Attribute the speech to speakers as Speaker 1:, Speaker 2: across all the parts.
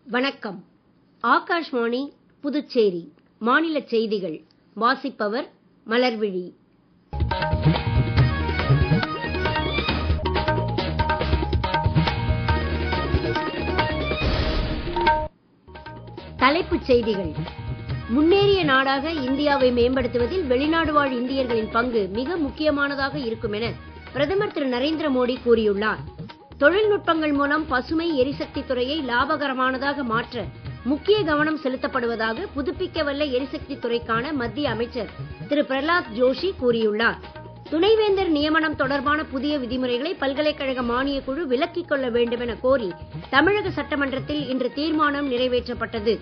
Speaker 1: வணக்கம். ஆகாஷ்வாணி புதுச்சேரி மாநிலச் செய்திகள் வாசிப்பவர் மலர்விழி. தலைப்புச் செய்திகள். முன்னேறிய நாடாக இந்தியாவை மேம்படுத்துவதில் வெளிநாடு வாழ் இந்தியர்களின் பங்கு மிக முக்கியமானதாக இருக்கும் என பிரதமர் திரு நரேந்திர மோடி கூறியுள்ளார். தொழில்நுட்பங்கள் மூலம் பசுமை எரிசக்தி துறையை லாபகரமானதாக மாற்ற முக்கிய கவனம் செலுத்தப்படுவதாக புதுப்பிக்கவல்ல எரிசக்தி துறைக்கான மத்திய அமைச்சர் திரு பிரஹ்லாத் ஜோஷி கூறியுள்ளார். துணைவேந்தர் நியமனம் தொடர்பான புதிய விதிமுறைகளை பல்கலைக்கழக மானியக் குழு விலக்கிக் கொள்ள வேண்டும் என கோரி தமிழக சட்டமன்றத்தில் இன்று தீர்மானம் நிறைவேற்றப்பட்டது.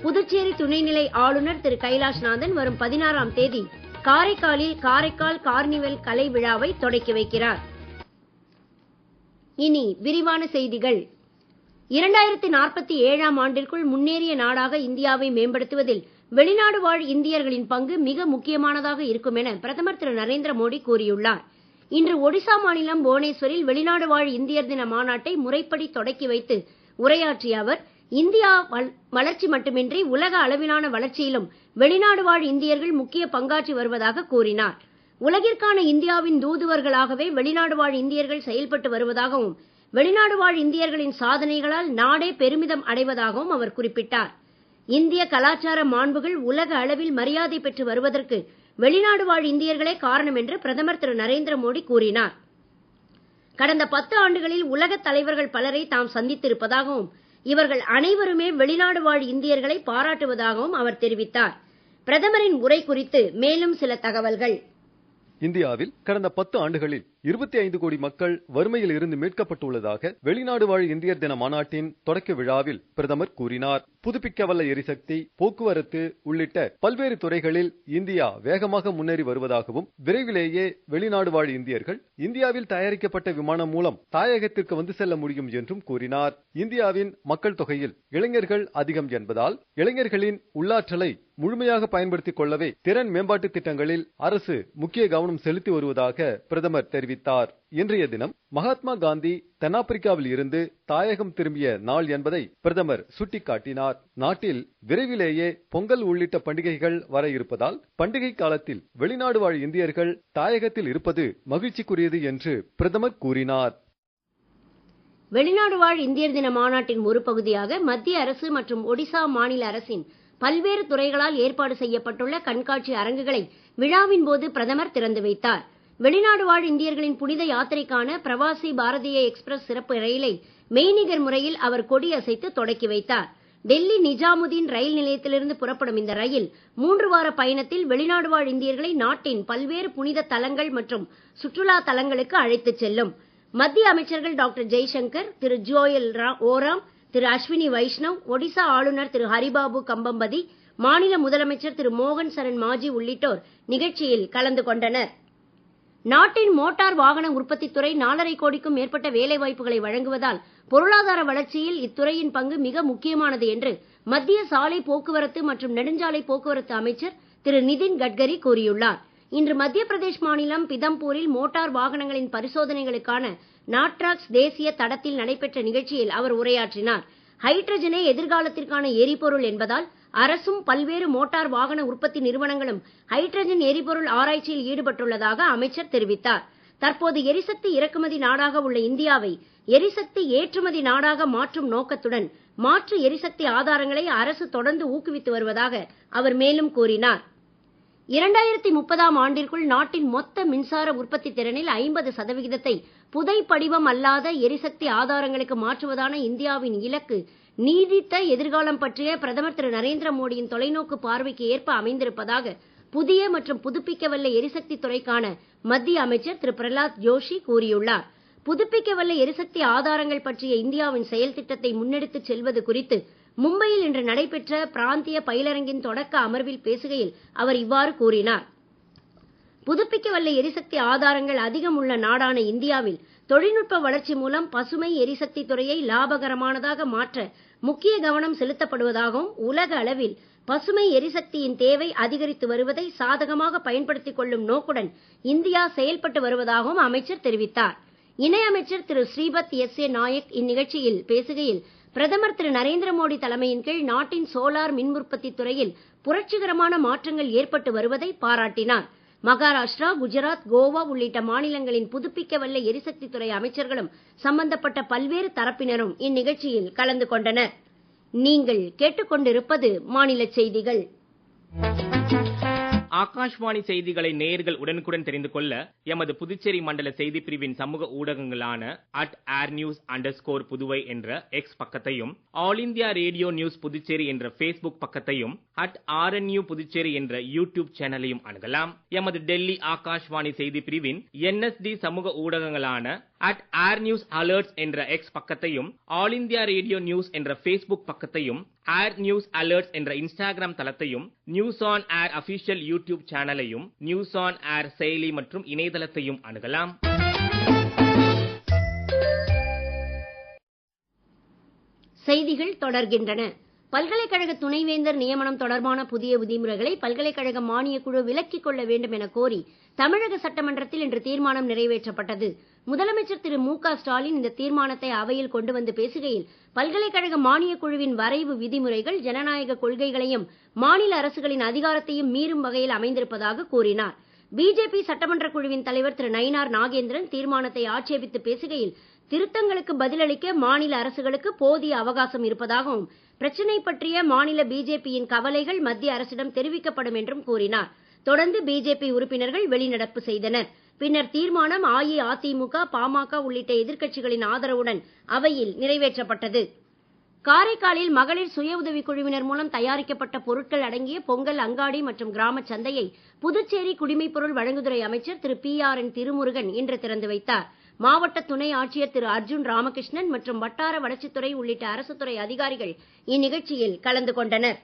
Speaker 1: புதுச்சேரி துணைநிலை ஆளுநர் திரு கைலாஷ்நாதன் வரும் 16ஆம் தேதி காரைக்காலில் காரைக்கால் கார்னிவல் கலை விழாவை தொடக்கி வைக்கிறார். இனி விரிவான செய்திகள். 2047ஆம் ஆண்டிற்குள் முன்னேறிய நாடாக இந்தியாவை மேம்படுத்துவதில் வெளிநாடு வாழ் இந்தியர்களின் பங்கு மிக முக்கியமானதாக இருக்கும் என பிரதமர் திரு நரேந்திர மோடி கூறியுள்ளார். இன்று ஒடிசா மாநிலம் புவனேஸ்வரில் வெளிநாடு வாழ் இந்தியர் தின மாநாட்டை முறைப்படி தொடக்கி வைத்து உரையாற்றிய அவர், இந்தியா வளர்ச்சி மட்டுமின்றி உலக அளவிலான வளர்ச்சியிலும் வெளிநாடு வாழ் இந்தியர்கள் முக்கிய பங்காற்றி வருவதாக கூறினார். உலகிற்கான இந்தியாவின் தூதுவர்களாகவே வெளிநாடு வாழ் இந்தியர்கள் செயல்பட்டு வருவதாகவும், வெளிநாடு வாழ் இந்தியர்களின் சாதனைகளால் நாடே பெருமிதம் அடைவதாகவும் அவர் குறிப்பிட்டார். இந்திய கலாச்சார மாண்புகள் உலக அளவில் மரியாதை பெற்று வருவதற்கு வெளிநாடு வாழ் இந்தியர்களே காரணம் என்று பிரதமர் திரு நரேந்திர மோடி கூறினார். கடந்த 10 ஆண்டுகளில் உலகத் தலைவர்கள் பலரை தாம் சந்தித்திருப்பதாகவும், இவர்கள் அனைவருமே வெளிநாடு வாழ் இந்தியர்களை பாராட்டுவதாகவும் அவர் தெரிவித்தார். பிரதமரின் உரை குறித்து மேலும் சில தகவல்கள்.
Speaker 2: இந்தியாவில் கடந்த 10 ஆண்டுகளில் 25 கோடி மக்கள் வறுமையில் இருந்து மீட்கப்பட்டுள்ளதாக வெளிநாடு வாழ் இந்தியர் தின மாநாட்டின் தொடக்க விழாவில் பிரதமர் கூறினார். புதுப்பிக்கவல்ல எரிசக்தி, போக்குவரத்து உள்ளிட்ட பல்வேறு துறைகளில் இந்தியா வேகமாக முன்னேறி வருவதாகவும், விரைவிலேயே வெளிநாடு வாழ் இந்தியர்கள் இந்தியாவில் தயாரிக்கப்பட்ட விமானம் மூலம் தாயகத்திற்கு வந்து செல்ல முடியும் என்றும் கூறினார். இந்தியாவின் மக்கள் தொகையில் இளைஞர்கள் அதிகம் என்பதால் இளைஞர்களின் உள்ளாற்றலை முழுமையாக பயன்படுத்திக் கொள்ளவே திறன் மேம்பாட்டு திட்டங்களில் அரசு முக்கிய கவனம் செலுத்தி வருவதாக பிரதமர் தெரிவித்தார். இன்றைய தினம் மகாத்மா காந்தி தென்னாப்பிரிக்காவில் இருந்து தாயகம் திரும்பிய நாள் என்பதை பிரதமர் சுட்டிக்காட்டினார். நாட்டில் விரைவிலேயே பொங்கல் உள்ளிட்ட பண்டிகைகள் வர இருப்பதால் பண்டிகை காலத்தில் வெளிநாடு வாழ் இந்தியர்கள் தாயகத்தில் இருப்பது மகிழ்ச்சிக்குரியது என்று பிரதமர் கூறினார்.
Speaker 1: வெளிநாடு வாழ் இந்தியர் தின மாநாட்டின் ஒரு பகுதியாக மத்திய அரசு மற்றும் ஒடிசா மாநில அரசின் பல்வேறு துறைகளால் ஏற்பாடு செய்யப்பட்டுள்ள கண்காட்சி அரங்குகளை விழாவின் போது பிரதமர் திறந்து வைத்தார். வெளிநாடு வாழ் இந்தியர்களின் புனித யாத்திரைக்கான பிரவாசி பாரதிய எக்ஸ்பிரஸ் சிறப்பு ரயிலை மெய்நிகர் முறையில் அவர் கொடியசைத்து தொடக்கி வைத்தார். டெல்லி நிஜாமுதீன் ரயில் நிலையத்திலிருந்து புறப்படும் இந்த ரயில் 3 வார பயணத்தில் வெளிநாடு வாழ் இந்தியர்களை நாட்டின் பல்வேறு புனித தலங்கள் மற்றும் சுற்றுலா தலங்களுக்கு அழைத்துச் செல்லும். மத்திய அமைச்சர்கள் டாக்டர் ஜெய்சங்கர், திரு ஜோயல் ஓராம், திரு அஸ்வினி வைஷ்ணவ், ஒடிசா ஆளுநர் திரு ஹரிபாபு கம்பம்பதி, மாநில முதலமைச்சர் திரு மோகன் சரண் மாஜி உள்ளிட்டோர் நிகழ்ச்சியில் கலந்து கொண்டனர். நாட்டின் மோட்டார் வாகன உற்பத்தி துறை 4.5 கோடிக்கும் மேற்பட்ட வேலை வாய்ப்புகளை வழங்குவதால் பொருளாதார வளர்ச்சியில் இத்துறையின் பங்கு மிக முக்கியமானது என்று மத்திய சாலை போக்குவரத்து மற்றும் நெடுஞ்சாலை போக்குவரத்து அமைச்சர் திரு நிதின் கட்கரி கூறியுள்ளார். இன்று மத்திய பிரதேஷ் மாநிலம் பிதம்பூரில் மோட்டார் வாகனங்களின் பரிசோதனைகளுக்கான நாட்ராக்ஸ் தேசிய தடத்தில் நடைபெற்ற நிகழ்ச்சியில் அவர் உரையாற்றினார். ஹைட்ரஜனே எதிர்காலத்திற்கான எரிபொருள் என்பதால் அரசும் பல்வேறு மோட்டார் வாகன உற்பத்தி நிறுவனங்களும் ஹைட்ரஜன் எரிபொருள் ஆராய்ச்சியில் ஈடுபட்டுள்ளதாக அமைச்சர் தெரிவித்தார். தற்போது எரிசக்தி இறக்குமதி நாடாக உள்ள இந்தியாவை எரிசக்தி ஏற்றுமதி நாடாக மாற்றும் நோக்கத்துடன் மாற்று எரிசக்தி ஆதாரங்களை அரசு தொடர்ந்து ஊக்குவித்து வருவதாக அவர் மேலும் கூறினார். 2030ஆம் ஆண்டிற்குள் நாட்டின் மொத்த மின்சார உற்பத்தி திறனில் 50% புதை படிவம் அல்லாத எரிசக்தி ஆதாரங்களுக்கு மாற்றுவதான இந்தியாவின் இலக்கு நீடித்த எதிர்காலம் பற்றிய பிரதமர் திரு நரேந்திர மோடியின் தொலைநோக்கு பார்வைக்கு ஏற்ப அமைந்திருப்பதாக புதிய மற்றும் புதுப்பிக்கவல்ல எரிசக்தி துறைக்கான மத்திய அமைச்சர் திரு பிரஹ்லாத் ஜோஷி கூறியுள்ளார். புதுப்பிக்கவல்ல எரிசக்தி ஆதாரங்கள் பற்றிய இந்தியாவின் செயல் திட்டத்தை முன்னெடுத்துச் செல்வது குறித்து மும்பையில் இன்று நடைபெற்ற பிராந்திய பயிலரங்கின் தொடக்க அமர்வில் பேசுகையில் அவர் இவ்வாறு கூறினார். புதுப்பிக்கவல்ல எரிசக்தி ஆதாரங்கள் அதிகம் உள்ள நாடான இந்தியாவில் தொழில்நுட்ப வளர்ச்சி மூலம் பசுமை எரிசக்தி துறையை லாபகரமானதாக மாற்ற முக்கிய கவனம் செலுத்தப்படுவதாகவும், உலக அளவில் பசுமை எரிசக்தியின் தேவை அதிகரித்து வருவதை சாதகமாக பயன்படுத்திக் கொள்ளும் நோக்குடன் இந்தியா செயல்பட்டு வருவதாகவும் அமைச்சர் தெரிவித்தார். இணையமைச்சர் திரு ஸ்ரீபத் எஸ் ஏ நாயக் இந்நிகழ்ச்சியில் பேசுகையில், பிரதமர் திரு நரேந்திர மோடி தலைமையின் கீழ் நாட்டின் சோலார் மின் உற்பத்தி துறையில் புரட்சிகரமான மாற்றங்கள் ஏற்பட்டு வருவதை பாராட்டினார். மகாராஷ்டிரா, குஜராத், கோவா உள்ளிட்ட மாநிலங்களின் புதுப்பிக்கவல்ல எரிசக்தி துறை அமைச்சர்களும் சம்பந்தப்பட்ட பல்வேறு தரப்பினரும் இந்நிகழ்ச்சியில் கலந்து கொண்டனர். நீங்கள் கேட்டுக்கொண்டிருப்பது மாநில செய்திகள்.
Speaker 3: ஆகாஷ்வாணி செய்திகளை நேயர்கள் உடனுக்குடன் தெரிந்து கொள்ள எமது புதுச்சேரி மண்டல செய்தி பிரிவின் சமூக ஊடகங்களான @airnews_புதுவை என்ற எக்ஸ் பக்கத்தையும், all India radio news Puducherry என்ற Facebook பக்கத்தையும், @RNU புதுச்சேரி என்ற யூடியூப் சேனலையும் அணுகலாம். எமது டெல்லி ஆகாஷ்வாணி செய்தி பிரிவின் NSD சமூக ஊடகங்களான @airnews_alerts என்ற எக்ஸ் பக்கத்தையும், ஆல் இந்தியா ரேடியோ நியூஸ் என்ற Facebook பக்கத்தையும், News Alerts என்ற இன்ஸ்டாகிராம் தளத்தையும், news on air official YouTube சேனலையும், நியூஸ் ஆன் ஏர் செயலி மற்றும் இணையதளத்தையும் அணுகலாம்.
Speaker 1: செய்திகள் தொடர்கின்றன. பல்கலைக்கழக துணைவேந்தர் நியமனம் தொடர்பான புதிய விதிமுறைகளை பல்கலைக்கழக மானியக்குழு விலக்கிக் கொள்ள வேண்டும் என கோரி தமிழக சட்டமன்றத்தில் இன்று தீர்மானம் நிறைவேற்றப்பட்டது. முதலமைச்சர் திரு மு.க. ஸ்டாலின் இந்த தீர்மானத்தை அவையில் கொண்டு வந்து பேசுகையில், பல்கலைக்கழக மானியக்குழுவின் வரைவு விதிமுறைகள் ஜனநாயக கொள்கைகளையும் மாநில அரசுகளின் அதிகாரத்தையும் மீறும் வகையில் அமைந்திருப்பதாக கூறினார். பிஜேபி சட்டமன்ற குழுவின் தலைவர் திரு நயினார் நாகேந்திரன் தீர்மானத்தை ஆட்சேபித்து பேசுகையில், திருத்தங்களுக்கு பதிலளிக்க மாநில அரசுகளுக்கு போதிய அவகாசம் இருப்பதாகவும், பிரச்சினை பற்றிய மாநில பிஜேபியின் கவலைகள் மத்திய அரசிடம் தெரிவிக்கப்படும் என்றும் கூறினார். தொடர்ந்து பிஜேபி உறுப்பினர்கள் வெளிநடப்பு செய்தனர். பின்னர் தீர்மானம் அஇஅதிமுக, பாமக உள்ளிட்ட எதிர்க்கட்சிகளின் ஆதரவுடன் அவையில் நிறைவேற்றப்பட்டது. காரைக்காலில் மகளிர் சுய உதவிக் குழுவினர் மூலம் தயாரிக்கப்பட்ட பொருட்கள் அடங்கிய பொங்கல் அங்காடி மற்றும் கிராம சந்தையை புதுச்சேரி குடிமைப்பொருள் வழங்குதுறை அமைச்சர் திரு PRN திருமுருகன் இன்று திறந்து வைத்தார். மாவட்ட துணை ஆட்சியர் திரு அர்ஜுன் ராமகிருஷ்ணன் மற்றும் வட்டார வளர்ச்சித்துறை உள்ளிட்ட அரசுத்துறை அதிகாரிகள் இந்நிகழ்ச்சியில் கலந்து கொண்டனர்.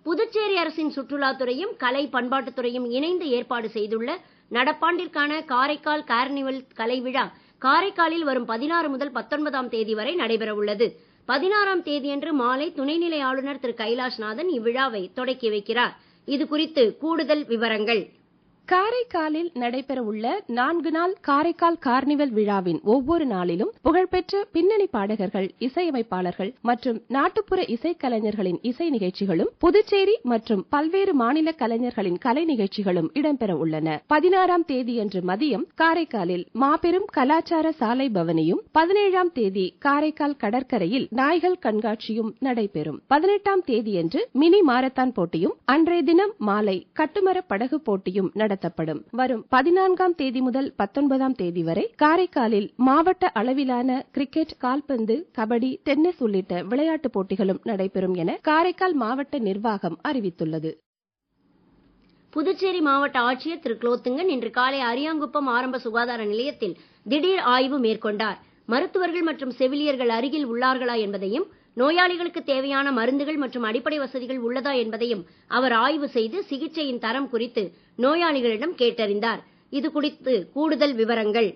Speaker 1: புதுச்சேரி அரசின் சுற்றுலாத்துறையும் கலை பண்பாட்டுத்துறையும் இணைந்து ஏற்பாடு செய்துள்ள நடப்பாண்டிற்கான காரைக்கால் கார்னிவல் கலை விழா காரைக்காலில் வரும் 16 முதல் 19ஆம் தேதி வரை நடைபெற உள்ளது. 16ஆம் தேதியன்று மாலை துணைநிலை ஆளுநர் திரு கைலாஷ்நாதன் இவ்விழாவை தொடக்கி வைக்கிறார். இது குறித்து கூடுதல் விவரங்கள்.
Speaker 4: காரைக்காலில் நடைபெறவுள்ள 4 நாள் காரைக்கால் கார்னிவல் விழாவின் ஒவ்வொரு நாளிலும் புகழ்பெற்ற பின்னணி பாடகர்கள், இசையமைப்பாளர்கள் மற்றும் நாட்டுப்புற இசைக்கலைஞர்களின் இசை நிகழ்ச்சிகளும், புதுச்சேரி மற்றும் பல்வேறு மாநில கலைஞர்களின் கலை நிகழ்ச்சிகளும் இடம்பெற உள்ளன. 16ஆம் தேதியன்று மதியம் காரைக்காலில் மாபெரும் கலாச்சார சாலை பவனியும், 17ஆம் தேதி காரைக்கால் கடற்கரையில் நாய்கள் கண்காட்சியும் நடைபெறும். 18ஆம் தேதியன்று மினி மாரத்தான் போட்டியும், அன்றைய தினம் மாலை கட்டுமர படகு போட்டியும் நடத்தப்படும். வரும் 14ஆம் தேதி முதல் 19ஆம் தேதி வரை காரைக்காலில் மாவட்ட அளவிலான கிரிக்கெட், கால்பந்து, கபடி, டென்னிஸ் உள்ளிட்ட விளையாட்டுப் போட்டிகளும் நடைபெறும் என காரைக்கால் மாவட்ட நிர்வாகம் அறிவித்துள்ளது.
Speaker 1: புதுச்சேரி மாவட்ட ஆட்சியர் திரு குலோத்துங்கன் இன்று காலை அரியாங்குப்பம் ஆரம்ப சுகாதார நிலையத்தில் திடீர் ஆய்வு மேற்கொண்டார். மருத்துவர்கள் மற்றும் செவிலியர்கள் அருகில் உள்ளார்களா என்பதையும், நோயாளிகளுக்கு தேவையான மருந்துகள் மற்றும் அடிப்படை வசதிகள் உள்ளதா என்பதையும் அவர் ஆய்வு செய்து சிகிச்சையின் தரம் குறித்து நோயாளிகளிடம் கேட்டறிந்தார். இது குறித்து கூடுதல் விவரங்கள்.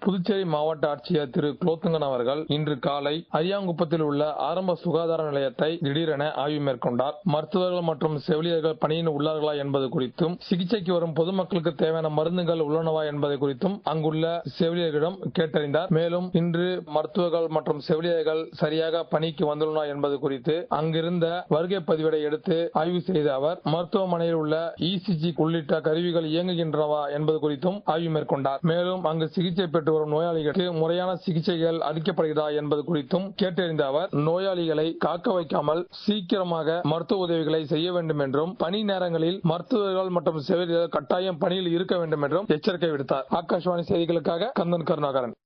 Speaker 5: புதுச்சேரி மாவட்ட ஆட்சியர் திரு குலோத்துங்கன் அவர்கள் இன்று காலை அரியாங்குப்பத்தில் உள்ள ஆரம்ப சுகாதார நிலையத்தை திடீரென ஆய்வு மேற்கொண்டார். மருத்துவர்கள் மற்றும் செவிலியர்கள் பணியில் உள்ளார்களா என்பது குறித்தும், சிகிச்சைக்கு வரும் பொதுமக்களுக்கு தேவையான மருந்துகள் உள்ளனவா என்பதை குறித்தும் அங்குள்ள செவிலியர்களிடம் கேட்டறிந்தார். மேலும் இன்று மருத்துவர்கள் மற்றும் செவிலியர்கள் சரியாக பணிக்கு வந்துள்ளனா என்பது குறித்து அங்கிருந்த வருகை பதிவேடை எடுத்து ஆய்வு செய்த அவர், மருத்துவமனையில் உள்ள ECG உள்ளிட்ட கருவிகள் இயங்குகின்றனவா என்பது குறித்தும் ஆய்வு மேற்கொண்டார். மேலும் அங்கு சிகிச்சை பெற்று வரும் நோயாளிகளுக்கு முறையான சிகிச்சைகள் அளிக்கப்படுகிறதா என்பது குறித்தும் கேட்டறிந்த அவர், நோயாளிகளை காக்க வைக்காமல் சீக்கிரமாக மருத்துவ உதவிகளை செய்ய வேண்டும் என்றும், பணி நேரங்களில் மருத்துவர்கள் மற்றும் செவிலியர்கள் கட்டாயம் பணியில் இருக்க வேண்டும் என்றும் எச்சரிக்கை விடுத்தார். ஆகாஷ்வாணி செய்திகளுக்காக கந்தன் கருணாகரன்.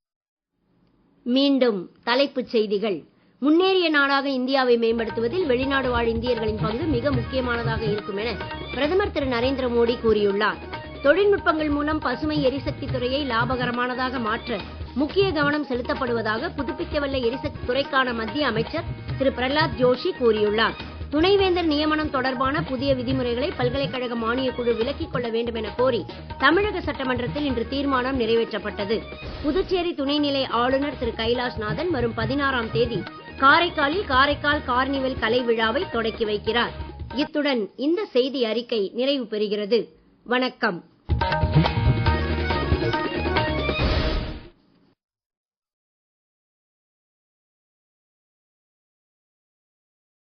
Speaker 1: மீண்டும் தலைப்புச் செய்திகள். முன்னேறிய நாடாக இந்தியாவை மேம்படுத்துவதில் வெளிநாடு வாழ் இந்தியர்களின் பங்கு மிக முக்கியமானதாக இருக்கும் என பிரதமர் திரு நரேந்திர மோடி கூறியுள்ளார். தொழில்நுட்பங்கள் மூலம் பசுமை எரிசக்தி துறையை லாபகரமானதாக மாற்ற முக்கிய கவனம் செலுத்தப்படுவதாக புதுப்பிக்கவல்ல எரிசக்தி துறைக்கான மத்திய அமைச்சர் திரு பிரகலாத் ஜோஷி கூறியுள்ளார். துணைவேந்தர் நியமனம் தொடர்பான புதிய விதிமுறைகளை பல்கலைக்கழக மானியக்குழு விலக்கிக் கொள்ள வேண்டும் என கோரி தமிழக சட்டமன்றத்தில் இன்று தீர்மானம் நிறைவேற்றப்பட்டது. புதுச்சேரி துணைநிலை ஆளுநர் திரு கைலாஷ்நாதன் வரும் 16ஆம் தேதி காரைக்காலில் காரைக்கால் கார்னிவல் கலை விழாவை தொடக்கி வைக்கிறார். இத்துடன் இந்த செய்தி அறிக்கை நிறைவு பெறுகிறது. வணக்கம்.